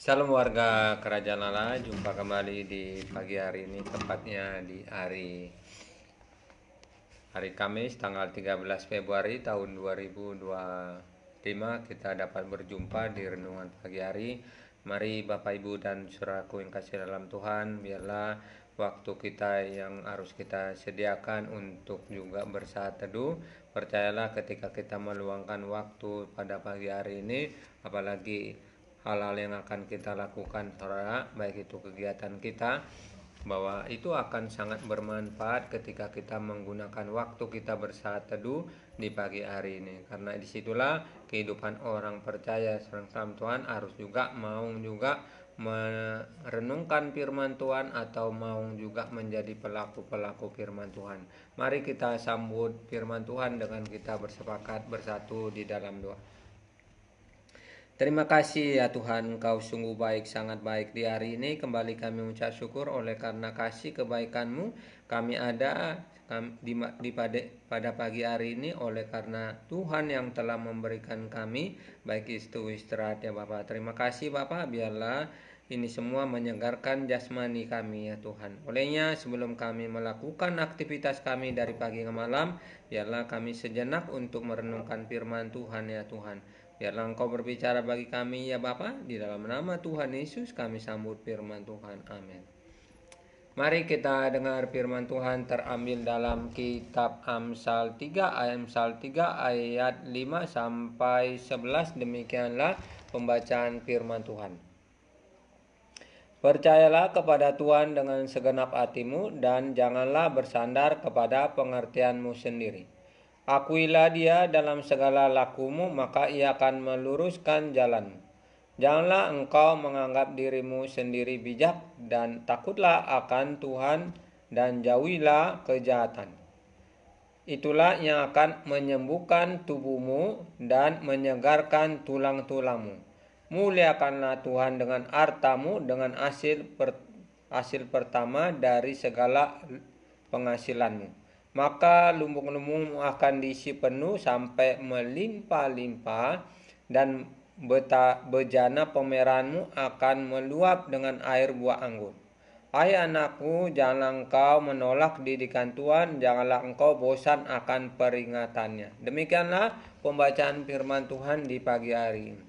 Salam warga Kerajaan Allah, jumpa kembali di pagi hari ini, tepatnya di hari Kamis tanggal 13 Februari tahun 2025. Kita dapat berjumpa di renungan pagi hari. Mari Bapak Ibu dan saudaraku yang kasih dalam Tuhan, biarlah waktu kita yang harus kita sediakan untuk juga bersaat teduh. Percayalah ketika kita meluangkan waktu pada pagi hari ini, apalagi hal-hal yang akan kita lakukan, saudara, baik itu kegiatan kita, bahwa itu akan sangat bermanfaat ketika kita menggunakan waktu kita bersaat teduh di pagi hari ini. Karena disitulah kehidupan orang percaya serta Tuhan harus juga mau juga merenungkan firman Tuhan atau mau juga menjadi pelaku-pelaku firman Tuhan. Mari kita sambut firman Tuhan dengan kita bersepakat bersatu di dalam doa. Terima kasih ya Tuhan, Engkau sungguh baik, sangat baik. Di hari ini kembali kami mengucap syukur oleh karena kasih kebaikan-Mu. Kami ada pada pagi hari ini oleh karena Tuhan yang telah memberikan kami baik itu istirahat ya Bapak. Terima kasih Bapak, biarlah ini semua menyegarkan jasmani kami ya Tuhan. Olehnya sebelum kami melakukan aktivitas kami dari pagi ke malam, biarlah kami sejenak untuk merenungkan firman Tuhan ya Tuhan. Biarlah Engkau berbicara bagi kami ya Bapa, di dalam nama Tuhan Yesus kami sambut firman Tuhan. Amin. Mari kita dengar firman Tuhan terambil dalam kitab Amsal 3 ayat 5 sampai 11. Demikianlah pembacaan firman Tuhan. Percayalah kepada Tuhan dengan segenap hatimu dan janganlah bersandar kepada pengertianmu sendiri. Akuilah Dia dalam segala lakumu, maka Ia akan meluruskan jalanmu. Janganlah engkau menganggap dirimu sendiri bijak, dan takutlah akan Tuhan, dan jauhilah kejahatan. Itulah yang akan menyembuhkan tubuhmu dan menyegarkan tulang-tulangmu. Muliakanlah Tuhan dengan hartamu, dengan hasil pertama dari segala penghasilanmu. Maka lumbung-lumbungmu akan diisi penuh sampai melimpah-limpah, dan bejana pemerahanmu akan meluap dengan air buah anggur. Hai anakku, janganlah engkau menolak didikan Tuhan, janganlah engkau bosan akan peringatannya. Demikianlah pembacaan firman Tuhan di pagi hari ini.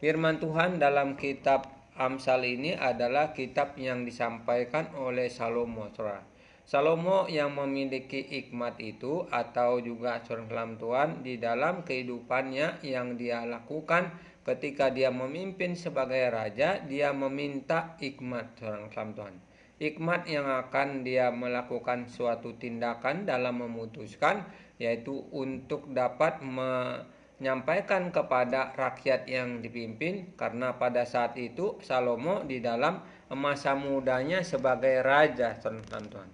Firman Tuhan dalam kitab Amsal ini adalah kitab yang disampaikan oleh Salomo, saudara. Salomo yang memiliki hikmat itu atau juga seorang Tuhan di dalam kehidupannya yang dia lakukan ketika dia memimpin sebagai raja, dia meminta hikmat seorang Tuhan. Hikmat yang akan dia melakukan suatu tindakan dalam memutuskan, yaitu untuk dapat menyampaikan kepada rakyat yang dipimpin, karena pada saat itu Salomo di dalam masa mudanya sebagai raja seorang Tuhan.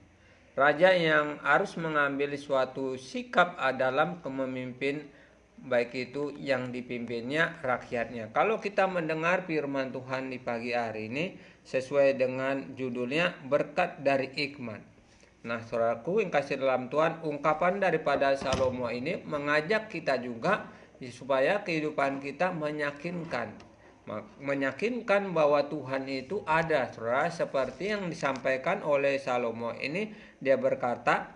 Raja yang harus mengambil suatu sikap dalam kepemimpinan, baik itu yang dipimpinnya rakyatnya. Kalau kita mendengar firman Tuhan di pagi hari ini sesuai dengan judulnya berkat dari hikmat. Nah, saudaraku yang kasih dalam Tuhan, ungkapan daripada Salomo ini mengajak kita juga supaya kehidupan kita meyakinkan bahwa Tuhan itu ada, saudara. Seperti yang disampaikan oleh Salomo ini, dia berkata,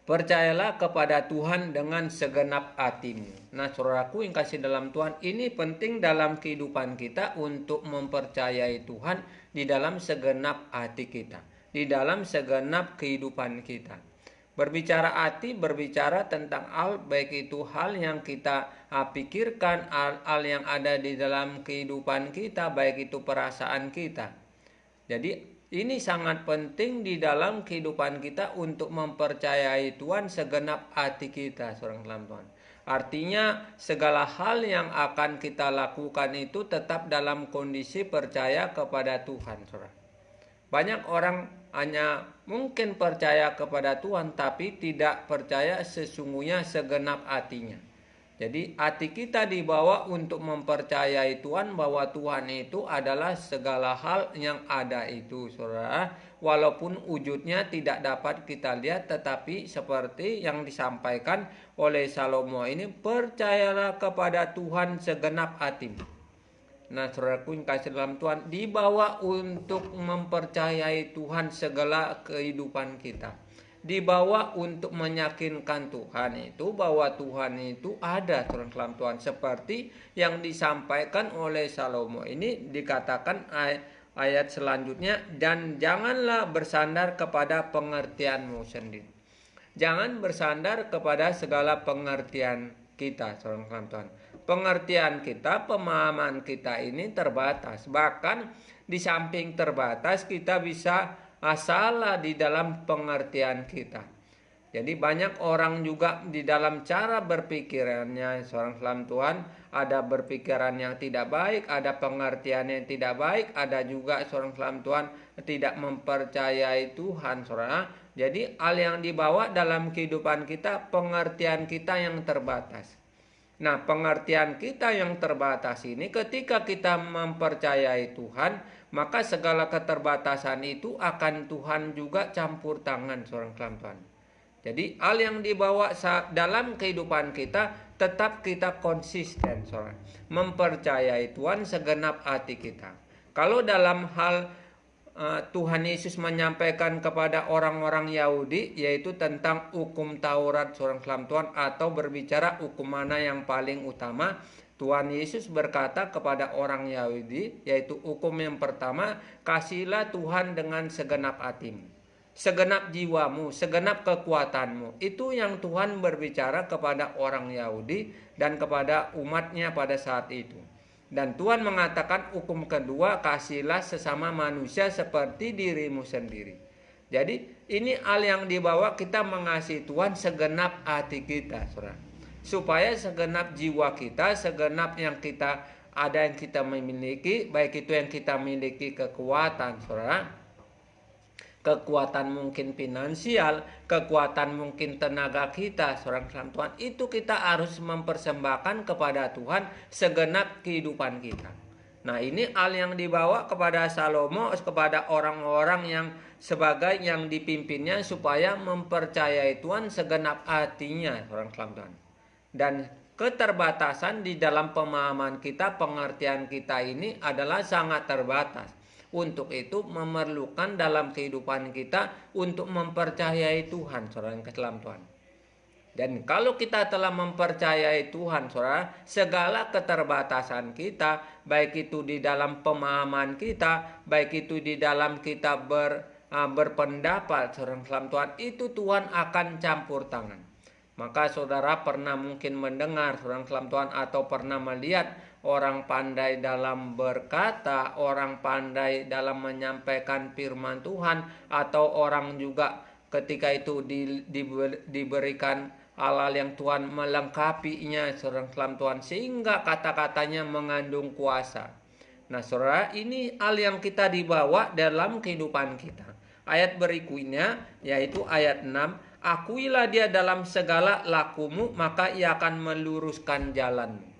percayalah kepada Tuhan dengan segenap hatimu. Nah, saudaraku yang kasih dalam Tuhan, ini penting dalam kehidupan kita untuk mempercayai Tuhan di dalam segenap hati kita, di dalam segenap kehidupan kita. Berbicara hati, berbicara tentang hal, baik itu hal yang kita pikirkan, hal yang ada di dalam kehidupan kita, baik itu perasaan kita. Jadi ini sangat penting di dalam kehidupan kita untuk mempercayai Tuhan segenap hati kita, seorang Tuhan. Artinya segala hal yang akan kita lakukan itu tetap dalam kondisi percaya kepada Tuhan, saudara. Banyak orang hanya mungkin percaya kepada Tuhan tapi tidak percaya sesungguhnya segenap hatinya. Jadi hati kita dibawa untuk mempercayai Tuhan bahwa Tuhan itu adalah segala hal yang ada itu, saudara. Walaupun wujudnya tidak dapat kita lihat, tetapi seperti yang disampaikan oleh Salomo ini, percayalah kepada Tuhan segenap hatimu. Nah, saudaraku yang kasih dalam Tuhan, dibawa untuk mempercayai Tuhan segala kehidupan kita. Dibawa untuk meyakinkan Tuhan itu bahwa Tuhan itu ada, saudara dalam Tuhan. Seperti yang disampaikan oleh Salomo ini dikatakan ayat selanjutnya, dan janganlah bersandar kepada pengertianmu sendiri. Jangan bersandar kepada segala pengertian kita, saudara Tuhan. Pengertian kita, pemahaman kita ini terbatas. Bahkan di samping terbatas, kita bisa salah di dalam pengertian kita. Jadi banyak orang juga di dalam cara berpikirannya, seorang dalam Tuhan, ada berpikiran yang tidak baik, ada pengertian yang tidak baik, ada juga seorang dalam Tuhan tidak mempercayai Tuhan, saudara. Jadi hal yang dibawa dalam kehidupan kita, pengertian kita yang terbatas. Nah, pengertian kita yang terbatas ini ketika kita mempercayai Tuhan, maka segala keterbatasan itu akan Tuhan juga campur tangan, seorang dalam Tuhan. Jadi hal yang dibawa dalam kehidupan kita tetap kita konsisten, saudara, mempercayai Tuhan segenap hati kita. Kalau dalam hal Tuhan Yesus menyampaikan kepada orang-orang Yahudi, yaitu tentang hukum Taurat, seorang dalam Tuhan, atau berbicara hukum mana yang paling utama, Tuhan Yesus berkata kepada orang Yahudi, yaitu hukum yang pertama, kasihilah Tuhan dengan segenap hatimu, segenap jiwamu, segenap kekuatanmu. Itu yang Tuhan berbicara kepada orang Yahudi dan kepada umatnya pada saat itu. Dan Tuhan mengatakan hukum kedua, kasihilah sesama manusia seperti dirimu sendiri. Jadi ini hal yang dibawa kita mengasihi Tuhan segenap hati kita, saudara. Supaya segenap jiwa kita, segenap yang kita ada yang kita memiliki, baik itu yang kita miliki kekuatan, saudara, kekuatan mungkin finansial, kekuatan mungkin tenaga kita, seorang dalam Tuhan, itu kita harus mempersembahkan kepada Tuhan segenap kehidupan kita. Nah, ini hal yang dibawa kepada Salomo, kepada orang-orang yang sebagai yang dipimpinnya supaya mempercayai Tuhan segenap hatinya, seorang dalam Tuhan. Dan keterbatasan di dalam pemahaman kita, pengertian kita ini adalah sangat terbatas. Untuk itu memerlukan dalam kehidupan kita untuk mempercayai Tuhan, saudara yang dalam Tuhan. Dan kalau kita telah mempercayai Tuhan, saudara, segala keterbatasan kita, baik itu di dalam pemahaman kita, baik itu di dalam kita berpendapat, saudara yang dalam Tuhan, itu Tuhan akan campur tangan. Maka saudara pernah mungkin mendengar, saudara dalam Tuhan, atau pernah melihat orang pandai dalam berkata, orang pandai dalam menyampaikan firman Tuhan, atau orang juga ketika itu diberikan hal-hal yang Tuhan melengkapinya, saudara dalam Tuhan, sehingga kata-katanya mengandung kuasa. Nah, saudara, ini hal yang kita dibawa dalam kehidupan kita. Ayat berikutnya yaitu ayat 6, akuilah dia dalam segala lakumu, maka ia akan meluruskan jalanmu.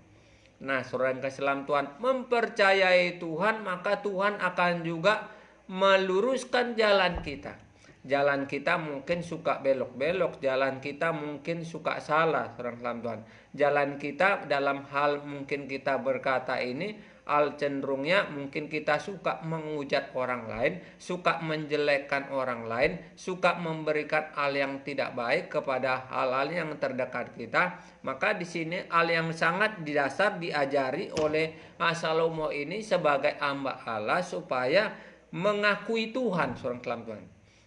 Nah, saudara yang kasih dalam Tuhan, mempercayai Tuhan, maka Tuhan akan juga meluruskan jalan kita. Jalan kita mungkin suka belok-belok, jalan kita mungkin suka salah, saudara dalam Tuhan. Jalan kita dalam hal mungkin kita berkata ini, hal cenderungnya mungkin kita suka menghujat orang lain, suka menjelekkan orang lain, suka memberikan hal yang tidak baik kepada hal-hal yang terdekat kita. Maka di sini hal yang sangat didasar diajari oleh Salomo ini sebagai hamba Allah supaya mengakui Tuhan, saudara dalam Tuhan.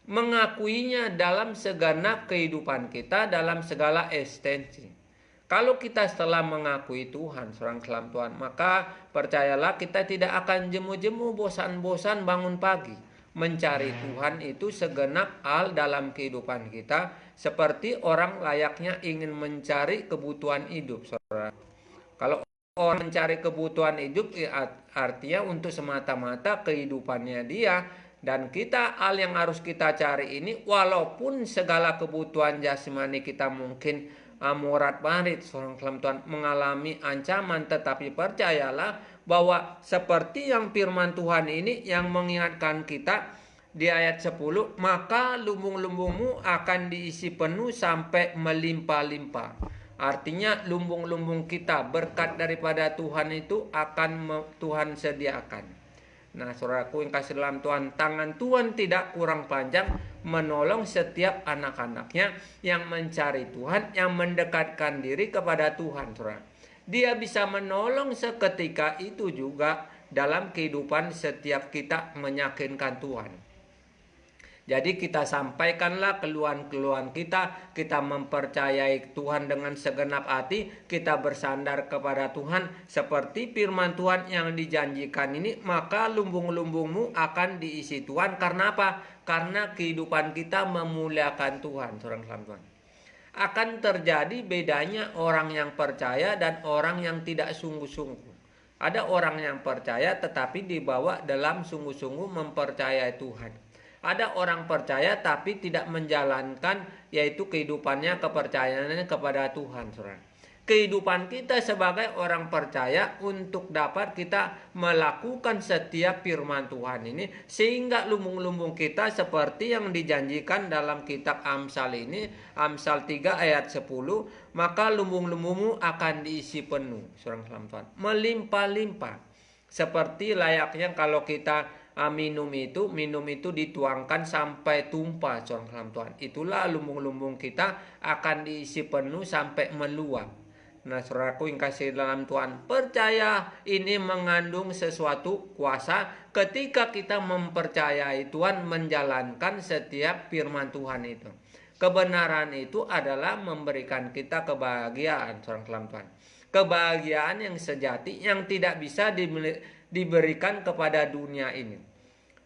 Mengakuinya dalam segenap kehidupan kita, dalam segala eksistensi. Kalau kita setelah mengakui Tuhan, seorang dalam Tuhan, maka percayalah kita tidak akan jemu-jemu bosan-bosan bangun pagi. Mencari Tuhan itu segenap hal dalam kehidupan kita, seperti orang layaknya ingin mencari kebutuhan hidup, saudara. Kalau orang mencari kebutuhan hidup, artinya untuk semata-mata kehidupannya dia. Dan kita, hal yang harus kita cari ini, walaupun segala kebutuhan jasmani kita mungkin murat marit, seorang dalam Tuhan, mengalami ancaman, tetapi percayalah bahwa seperti yang firman Tuhan ini yang mengingatkan kita di ayat 10, maka lumbung-lumbungmu akan diisi penuh sampai melimpah-limpah. Artinya lumbung-lumbung kita, berkat daripada Tuhan itu akan Tuhan sediakan. Nah, saudaraku yang kasih dalam Tuhan, tangan Tuhan tidak kurang panjang menolong setiap anak-anaknya yang mencari Tuhan, yang mendekatkan diri kepada Tuhan, saudara. Dia bisa menolong seketika itu juga dalam kehidupan setiap kita meyakinkan Tuhan. Jadi kita sampaikanlah keluhan-keluhan kita mempercayai Tuhan dengan segenap hati, kita bersandar kepada Tuhan seperti firman Tuhan yang dijanjikan ini, maka lumbung-lumbungmu akan diisi Tuhan. Karena apa? Karena kehidupan kita memuliakan Tuhan, saudara Tuhan. Akan terjadi bedanya orang yang percaya dan orang yang tidak sungguh-sungguh. Ada orang yang percaya tetapi dibawa dalam sungguh-sungguh mempercayai Tuhan. Ada orang percaya tapi tidak menjalankan yaitu kehidupannya, kepercayaannya kepada Tuhan, saudara. Kehidupan kita sebagai orang percaya untuk dapat kita melakukan setiap firman Tuhan ini, sehingga lumbung-lumbung kita seperti yang dijanjikan dalam kitab Amsal ini, Amsal 3 ayat 10, maka lumbung-lumbungmu akan diisi penuh, saudara Tuhan, melimpah-limpah. Seperti layaknya kalau kita minum itu dituangkan sampai tumpah, saudara Tuhan. Itulah lumbung-lumbung kita akan diisi penuh sampai meluap. Nah, saudaraku yang kasih dalam Tuhan, percaya ini mengandung sesuatu kuasa ketika kita mempercayai Tuhan, menjalankan setiap firman Tuhan itu. Kebenaran itu adalah memberikan kita kebahagiaan, saudara Tuhan. Kebahagiaan yang sejati yang tidak bisa diberikan kepada dunia ini.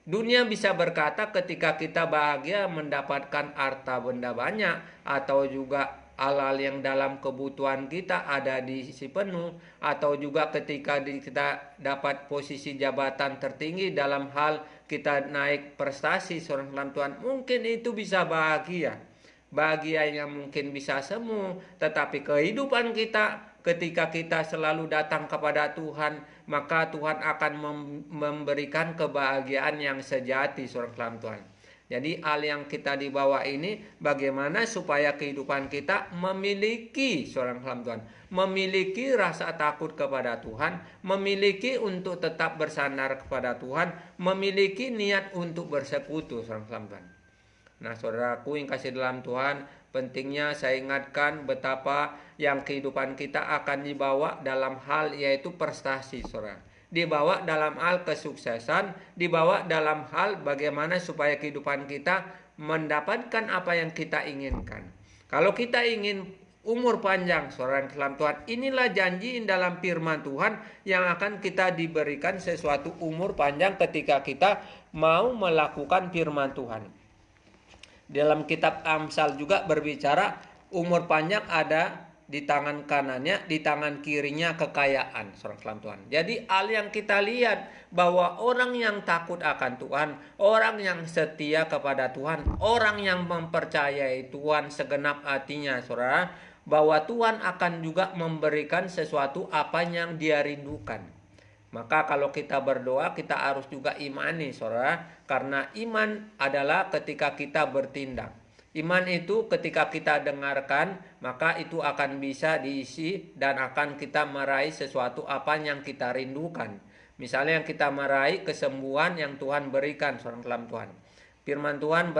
Dunia bisa berkata ketika kita bahagia mendapatkan harta benda banyak, atau juga hal-hal yang dalam kebutuhan kita ada diisi penuh, atau juga ketika kita dapat posisi jabatan tertinggi dalam hal kita naik prestasi, saudara Tuhan, mungkin itu bisa bahagia. Bahagianya mungkin bisa semu, tetapi kehidupan kita ketika kita selalu datang kepada Tuhan, maka Tuhan akan memberikan kebahagiaan yang sejati, saudara Tuhan. Jadi hal yang kita dibawa ini bagaimana supaya kehidupan kita memiliki, saudara Tuhan, memiliki rasa takut kepada Tuhan, memiliki untuk tetap bersandar kepada Tuhan, memiliki niat untuk bersekutu, saudara Tuhan. Nah, saudaraku yang kasih dalam Tuhan, pentingnya saya ingatkan betapa yang kehidupan kita akan dibawa dalam hal yaitu prestasi, saudara. Dibawa dalam hal kesuksesan, dibawa dalam hal bagaimana supaya kehidupan kita mendapatkan apa yang kita inginkan. Kalau kita ingin umur panjang, saudara dalam Tuhan, inilah janji dalam firman Tuhan yang akan kita diberikan sesuatu umur panjang ketika kita mau melakukan firman Tuhan. Dalam kitab Amsal juga berbicara umur panjang ada di tangan kanannya, di tangan kirinya kekayaan, saudara Tuhan. Jadi hal yang kita lihat bahwa orang yang takut akan Tuhan, orang yang setia kepada Tuhan, orang yang mempercayai Tuhan segenap hatinya, saudara, bahwa Tuhan akan juga memberikan sesuatu apa yang dia rindukan. Maka kalau kita berdoa, kita harus juga imani, saudara, karena iman adalah ketika kita bertindak. Iman itu ketika kita dengarkan, maka itu akan bisa diisi dan akan kita meraih sesuatu apa yang kita rindukan. Misalnya yang kita meraih kesembuhan yang Tuhan berikan, saudara dalam Tuhan. Firman Tuhan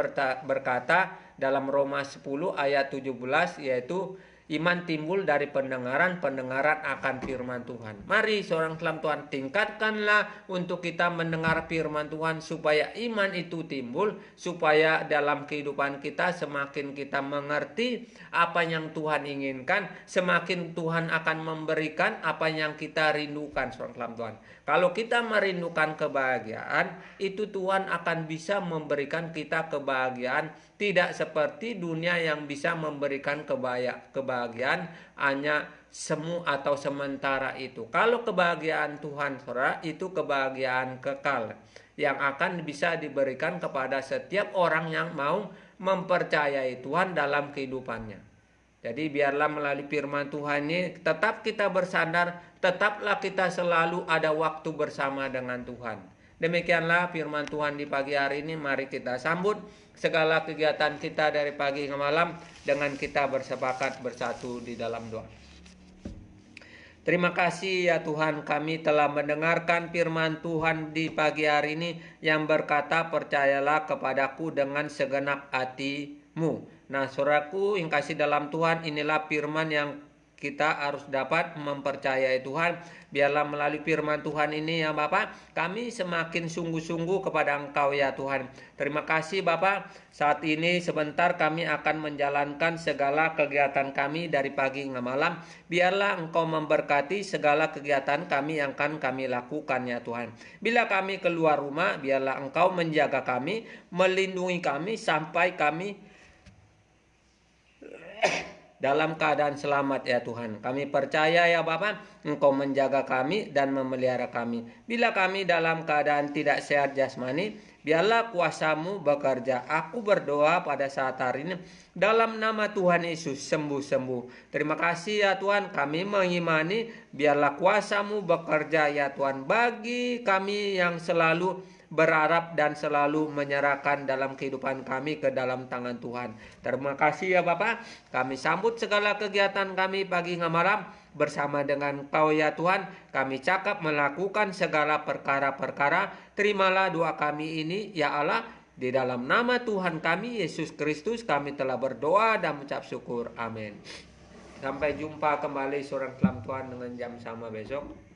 berkata dalam Roma 10 ayat 17, yaitu iman timbul dari pendengaran, pendengaran akan firman Tuhan. Mari seorang dalam Tuhan, tingkatkanlah untuk kita mendengar firman Tuhan supaya iman itu timbul, supaya dalam kehidupan kita semakin kita mengerti apa yang Tuhan inginkan, semakin Tuhan akan memberikan apa yang kita rindukan, seorang dalam Tuhan. Kalau kita merindukan kebahagiaan, itu Tuhan akan bisa memberikan kita kebahagiaan, tidak seperti dunia yang bisa memberikan kebahagiaan hanya semu atau sementara itu. Kalau kebahagiaan Tuhan, saudara, itu kebahagiaan kekal yang akan bisa diberikan kepada setiap orang yang mau mempercayai Tuhan dalam kehidupannya. Jadi biarlah melalui firman Tuhan ini tetap kita bersandar, tetaplah kita selalu ada waktu bersama dengan Tuhan. Demikianlah firman Tuhan di pagi hari ini. Mari kita sambut segala kegiatan kita dari pagi ke malam dengan kita bersepakat bersatu di dalam doa. Terima kasih ya Tuhan, kami telah mendengarkan firman Tuhan di pagi hari ini yang berkata, percayalah kepadaku dengan segenap hatimu. Nah saudaraku yang kasih dalam Tuhan, inilah firman yang kita harus dapat mempercayai Tuhan. Biarlah melalui firman Tuhan ini ya Bapak, kami semakin sungguh-sungguh kepada Engkau ya Tuhan. Terima kasih Bapak, saat ini sebentar kami akan menjalankan segala kegiatan kami dari pagi hingga malam. Biarlah Engkau memberkati segala kegiatan kami yang akan kami lakukan ya Tuhan. Bila kami keluar rumah, biarlah Engkau menjaga kami, melindungi kami sampai kami dalam keadaan selamat ya Tuhan. Kami percaya ya Bapa, Engkau menjaga kami dan memelihara kami. Bila kami dalam keadaan tidak sehat jasmani, biarlah kuasa-Mu bekerja. Aku berdoa pada saat hari ini dalam nama Tuhan Yesus, sembuh-sembuh. Terima kasih ya Tuhan, kami mengimani biarlah kuasa-Mu bekerja ya Tuhan bagi kami yang selalu berharap dan selalu menyerahkan dalam kehidupan kami ke dalam tangan Tuhan. Terima kasih ya Bapak. Kami sambut segala kegiatan kami pagi hingga malam bersama dengan Kau ya Tuhan. Kami cakap melakukan segala perkara-perkara. Terimalah doa kami ini ya Allah. Di dalam nama Tuhan kami Yesus Kristus kami telah berdoa dan mengucap syukur. Amin. Sampai jumpa kembali seorang dalam Tuhan dengan jam sama besok.